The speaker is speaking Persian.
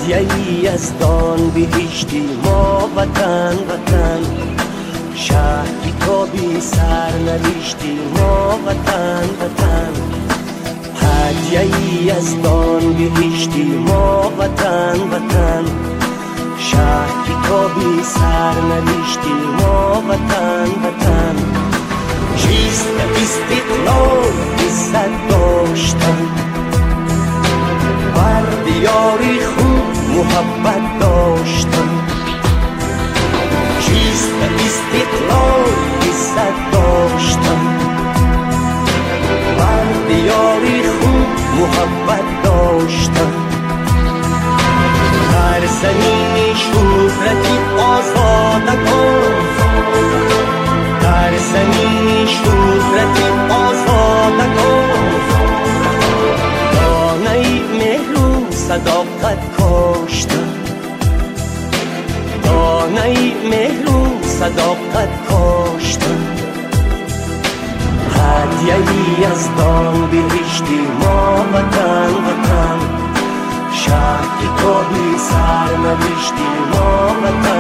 هدیه‌ای از دان بهشتی ما وطن وطن، شهری تو بی سرنوشتی ما وطن وطن، هدیه‌ای از دان بهشتی ما وطن وطن، شهری تو بی سرنوشتی ما وطن وطن. چیست استقلال عزت داشتن، بر دیاری خوب محبت داشتن. چیست استقلال عزت داشتن، بر دیاری خوب محبت داشتن. در زمین شهرتی آزادگان، در زمین شهرتی آزادگان، دانه مهر و صداقت کاشتن، دانه مهر و صداقت کاشتن. هدیه‌ای از دان بهشتی ما وطن وطن، شهری تو بی سرنوشتی ما وطن